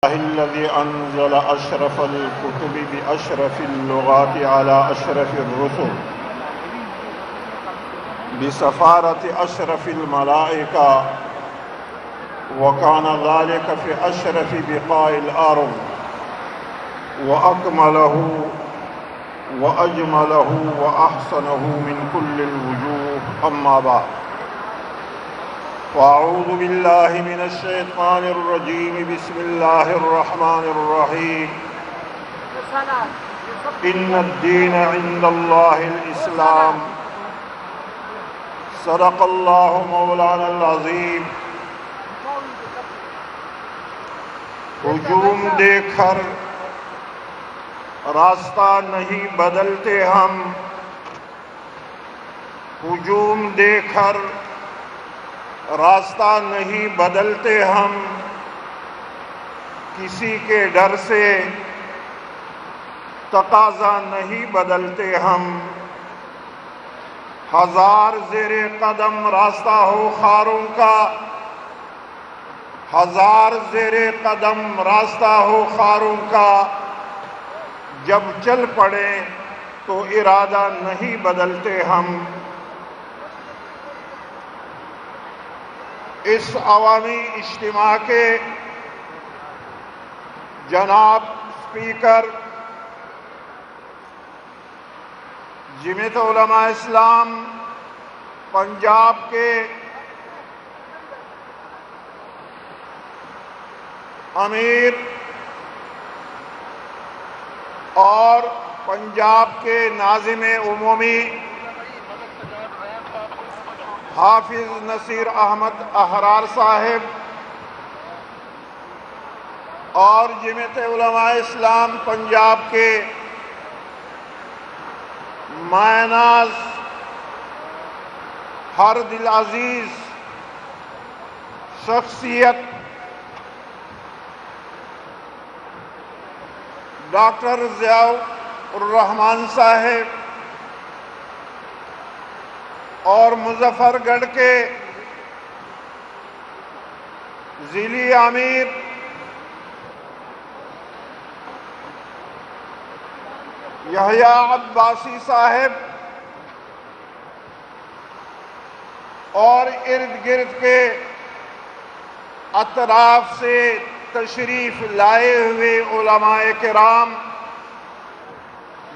الذي أنزل أشرف الكتب بأشرف اللغات على أشرف الرسل بسفارة أشرف الملائكة، وكان ذلك في أشرف بقاع الأرض، وأكمله وأجمله وأحسنه من كل الوجوه. أما بعد، فأعوذ بالله من الشيطان الرجيم. بسم الله الرحمن الرحيم. إن الدين عند الله الإسلام. صدق الله مولانا العظيم. ہجوم دیکھ کر راستہ نہیں بدلتے ہم، ہجوم دیکھ کر راستہ نہیں بدلتے ہم، کسی کے ڈر سے تقاضا نہیں بدلتے ہم. ہزار زیر قدم راستہ ہو خاروں کا، ہزار زیر قدم راستہ ہو خاروں کا، جب چل پڑے تو ارادہ نہیں بدلتے ہم. اس عوامی اجتماع کے جناب اسپیکر، جمعیت علماء اسلام پنجاب کے امیر اور پنجاب کے ناظم عمومی حافظ نصیر احمد احرار صاحب، اور جمعیت علماء اسلام پنجاب کے مایہ ناز ہر دل عزیز شخصیت ڈاکٹر ضیاء الرحمان صاحب، اور مظفر گڑھ کے ضلعی امیر یحییٰ عباسی صاحب، اور ارد گرد کے اطراف سے تشریف لائے ہوئے علماء کرام،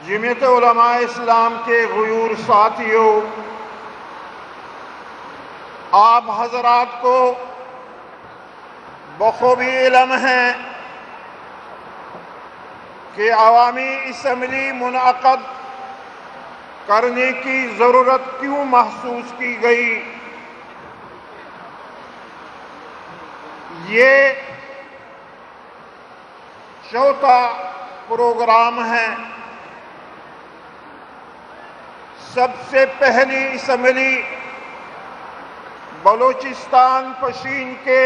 جمعیت علماء اسلام کے غیور ساتھیوں، آپ حضرات کو بخوبی علم ہے کہ عوامی اسمبلی منعقد کرنے کی ضرورت کیوں محسوس کی گئی. یہ چوتھا پروگرام ہے. سب سے پہلی اسمبلی بلوچستان پشین کے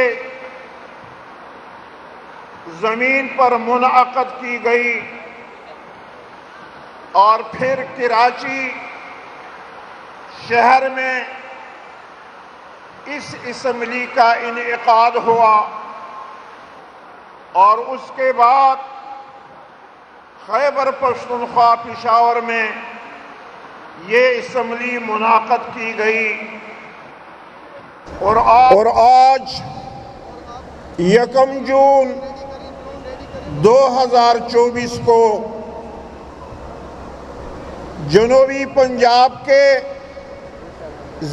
زمین پر منعقد کی گئی، اور پھر کراچی شہر میں اس اسمبلی کا انعقاد ہوا، اور اس کے بعد خیبر پختونخوا پشاور میں یہ اسمبلی منعقد کی گئی. اور آج 1 جون 2024 کو جنوبی پنجاب کے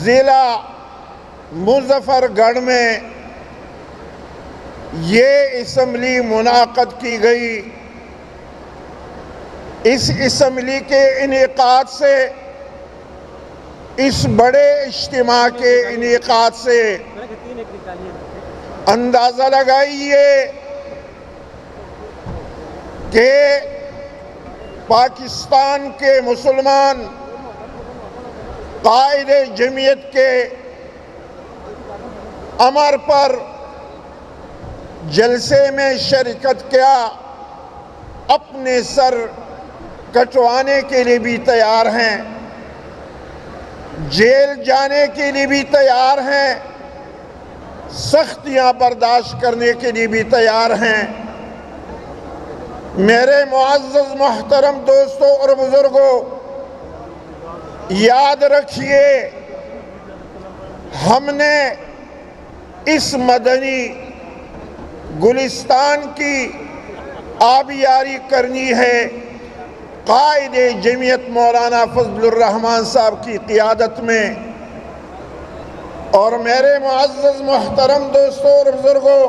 ضلع مظفر گڑھ میں یہ اسمبلی منعقد کی گئی. اس اسمبلی کے انعقاد سے، اس بڑے اجتماع کے انعقاد سے اندازہ لگائیے کہ پاکستان کے مسلمان قائد جمعیت کے امر پر جلسے میں شرکت کیا، اپنے سر کٹوانے کے لیے بھی تیار ہیں، جیل جانے کے لیے بھی تیار ہیں، سختیاں برداشت کرنے کے لیے بھی تیار ہیں، میرے معزز محترم دوستوں اور بزرگوں، یاد رکھیے ہم نے اس مدنی گلستان کی آبیاری کرنی ہے قائد جمعیت مولانا فضل الرحمان صاحب کی قیادت میں۔ اور میرے معزز محترم دوستوں اور بزرگوں،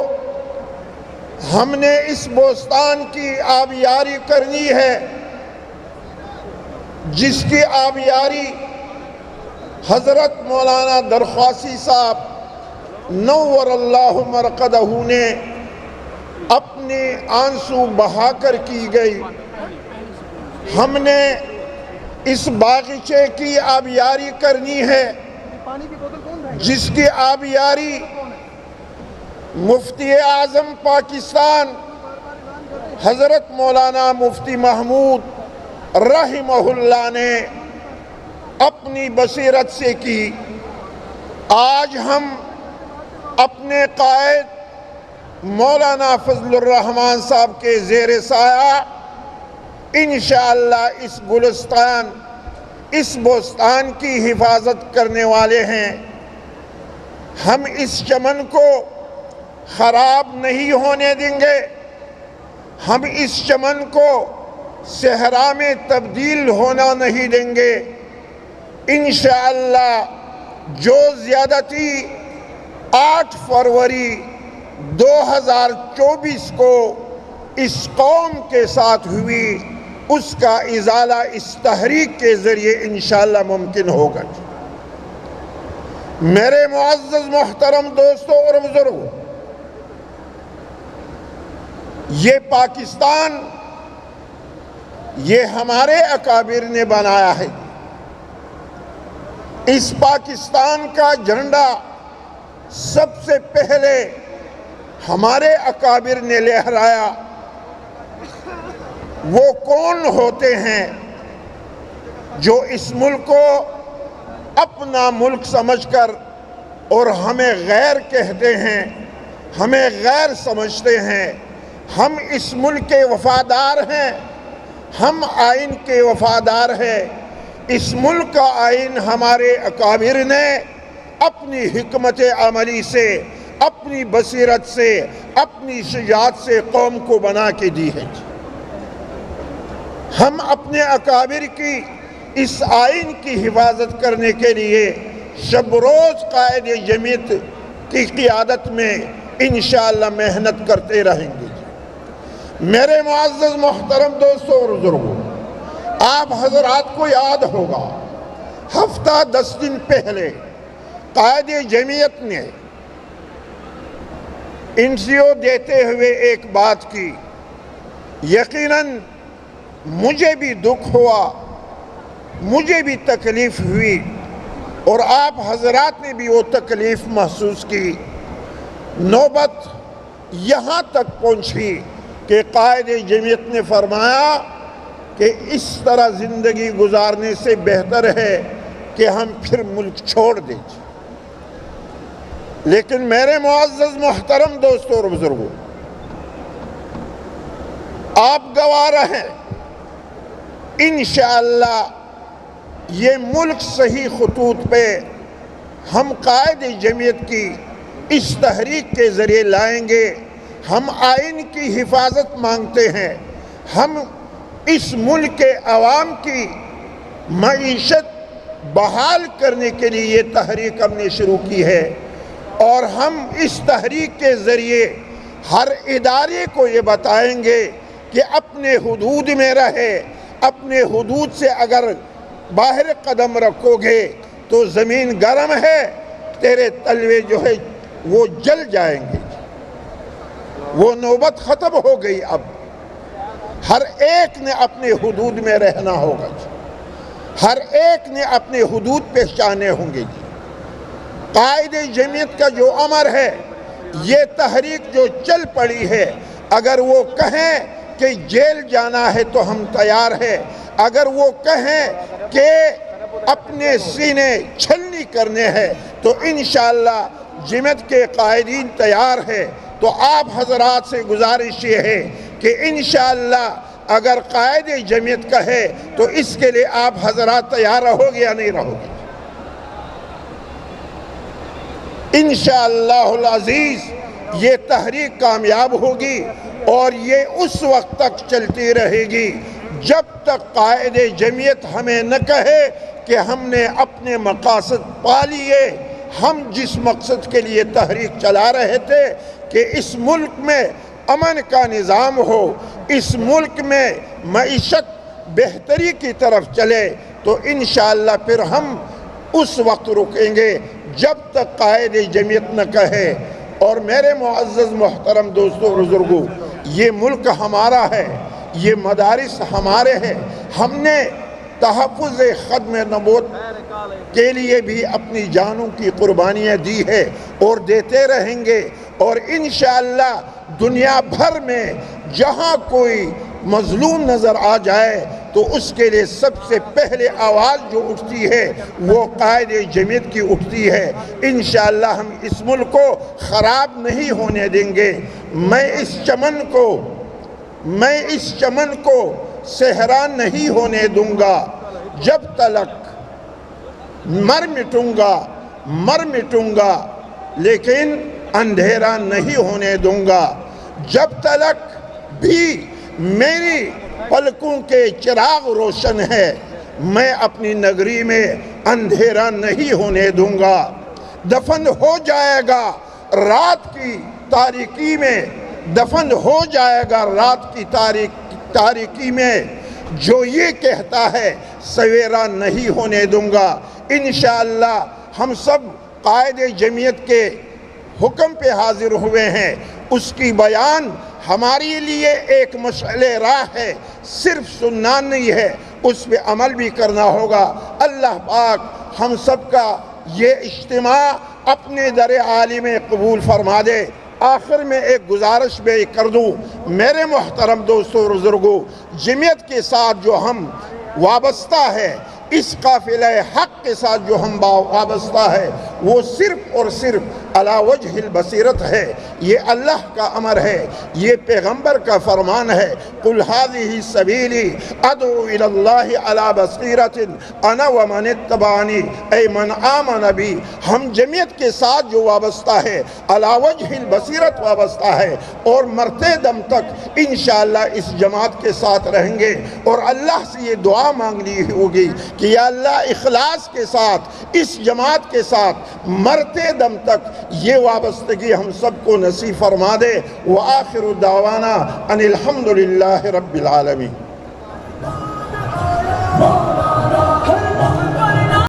ہم نے اس بوستان کی آبیاری کرنی ہے جس کی آبیاری حضرت مولانا درخواسی صاحب نور اللہ مرقدہ نے اپنے آنسو بہا کر کی گئی۔ ہم نے اس باغیچے کی آبیاری کرنی ہے جس کی آبیاری مفتی اعظم پاکستان حضرت مولانا مفتی محمود رحمہ اللہ نے اپنی بصیرت سے کی۔ آج ہم اپنے قائد مولانا فضل الرحمان صاحب کے زیر سایہ انشاءاللہ اس گلستان، اس بوستان کی حفاظت کرنے والے ہیں۔ ہم اس چمن کو خراب نہیں ہونے دیں گے، ہم اس چمن کو صحرا میں تبدیل ہونا نہیں دیں گے۔ انشاءاللہ جو زیادتی 8 فروری 2024 کو اس قوم کے ساتھ ہوئی، اس کا ازالہ اس تحریک کے ذریعے انشاءاللہ ممکن ہوگا۔ میرے معزز محترم دوستوں اور بزرگوں، یہ پاکستان یہ ہمارے اکابر نے بنایا ہے۔ اس پاکستان کا جھنڈا سب سے پہلے ہمارے اکابر نے لہرایا۔ وہ کون ہوتے ہیں جو اس ملک کو اپنا ملک سمجھ کر اور ہمیں غیر کہتے ہیں، ہمیں غیر سمجھتے ہیں؟ ہم اس ملک کے وفادار ہیں، ہم آئین کے وفادار ہیں۔ اس ملک کا آئین ہمارے اکابر نے اپنی حکمت عملی سے، اپنی بصیرت سے، اپنی شجاعت سے قوم کو بنا کے دی ہے۔ ہم اپنے اکابر کی اس آئین کی حفاظت کرنے کے لیے شب روز قائد جمعیت کی قیادت میں انشاءاللہ محنت کرتے رہیں گے۔ میرے معزز محترم دوستوں اور بزرگوں، آپ حضرات کو یاد ہوگا ہفتہ 10 دن پہلے قائد جمعیت نے انٹرویو دیتے ہوئے ایک بات کی۔ یقیناً مجھے بھی دکھ ہوا، مجھے بھی تکلیف ہوئی، اور آپ حضرات نے بھی وہ تکلیف محسوس کی۔ نوبت یہاں تک پہنچی کہ قائد جمعیت نے فرمایا کہ اس طرح زندگی گزارنے سے بہتر ہے کہ ہم پھر ملک چھوڑ دیں۔ لیکن میرے معزز محترم دوستوں اور بزرگوں، آپ گواہ رہیں، انشاءاللہ یہ ملک صحیح خطوط پہ ہم قائد جمعیت کی اس تحریک کے ذریعے لائیں گے۔ ہم آئین کی حفاظت مانگتے ہیں، ہم اس ملک کے عوام کی معیشت بحال کرنے کے لیے یہ تحریک ہم نے شروع کی ہے، اور ہم اس تحریک کے ذریعے ہر ادارے کو یہ بتائیں گے کہ اپنے حدود میں رہے، اپنے حدود سے اگر باہر قدم رکھو گے تو زمین گرم ہے، تیرے تلوے جو ہے وہ جل جائیں گے۔ وہ نوبت ختم ہو گئی۔ اب ہر ایک نے اپنے حدود میں رہنا ہوگا، ہر ایک نے اپنے حدود پہچانے ہوں گے۔ قائد جمعیت کا جو امر ہے، یہ تحریک جو چل پڑی ہے، اگر وہ کہیں کہ جیل جانا ہے تو ہم تیار ہیں، اگر وہ کہیں کہ اپنے سینے چھلنی کرنے ہیں تو انشاءاللہ جمعیت کے قائدین تیار ہیں۔ تو آپ حضرات سے گزارش یہ ہے کہ انشاءاللہ اگر قائد جمعیت کہے تو اس کے لیے آپ حضرات تیار رہو گے یا نہیں رہو گے؟ انشاءاللہ العزیز یہ تحریک کامیاب ہوگی اور یہ اس وقت تک چلتی رہے گی جب تک قائد جمعیت ہمیں نہ کہے کہ ہم نے اپنے مقاصد پا لیے۔ ہم جس مقصد کے لیے تحریک چلا رہے تھے کہ اس ملک میں امن کا نظام ہو، اس ملک میں معیشت بہتری کی طرف چلے، تو انشاءاللہ پھر ہم اس وقت رکیں گے جب تک قائد جمعیت نہ کہے۔ اور میرے معزز محترم دوستو بزرگو، یہ ملک ہمارا ہے، یہ مدارس ہمارے ہیں، ہم نے تحفظ ختم نبوت کے لیے بھی اپنی جانوں کی قربانیاں دی ہے اور دیتے رہیں گے، اور انشاءاللہ دنیا بھر میں جہاں کوئی مظلوم نظر آ جائے تو اس کے لیے سب سے پہلے آواز جو اٹھتی ہے وہ قائد جمعیت کی اٹھتی ہے۔ انشاءاللہ ہم اس ملک کو خراب نہیں ہونے دیں گے۔ میں اس چمن کو صحرا نہیں ہونے دوں گا، جب تلک مر مٹوں گا لیکن اندھیرا نہیں ہونے دوں گا۔ جب تلک بھی میری پلکوں کے چراغ روشن ہے، میں اپنی نگری میں اندھیرا نہیں ہونے دوں گا۔ دفن ہو جائے گا رات کی تاریکی میں، دفن ہو جائے گا رات کی تاریکی میں، جو یہ کہتا ہے سویرا نہیں ہونے دوں گا۔ انشاءاللہ ہم سب قائد جمعیت کے حکم پہ حاضر ہوئے ہیں، اس کی بیان ہمارے لیے ایک مشعل راہ ہے، صرف سننا نہیں ہے، اس پہ عمل بھی کرنا ہوگا۔ اللہ پاک ہم سب کا یہ اجتماع اپنے در عالی میں قبول فرما دے۔ آخر میں ایک گزارش بھی کر دوں، میرے محترم دوستو بزرگو، جمعیت کے ساتھ جو ہم وابستہ ہے، اس قافلہ حق کے ساتھ جو ہم وابستہ ہے، وہ صرف اور صرف علی وجہ البصیرت ہے۔ یہ اللہ کا امر ہے، یہ پیغمبر کا فرمان ہے، قل هذه سبیلی ادعو الی اللہ علی بصیرت انا ومن اتبعنی، اے من آمن بی۔ ہم جمعیت کے ساتھ جو وابستہ ہے علی وجہ البصیرت وابستہ ہے، اور مرتے دم تک انشاءاللہ اس جماعت کے ساتھ رہیں گے، اور اللہ سے یہ دعا مانگنی ہوگی کہ یا اللہ اخلاص کے ساتھ اس جماعت کے ساتھ مرتے دم تک یہ وابستگی ہم سب کو نصیب فرما دے۔ وآخر دعوانا ان الحمدللہ رب العالمین۔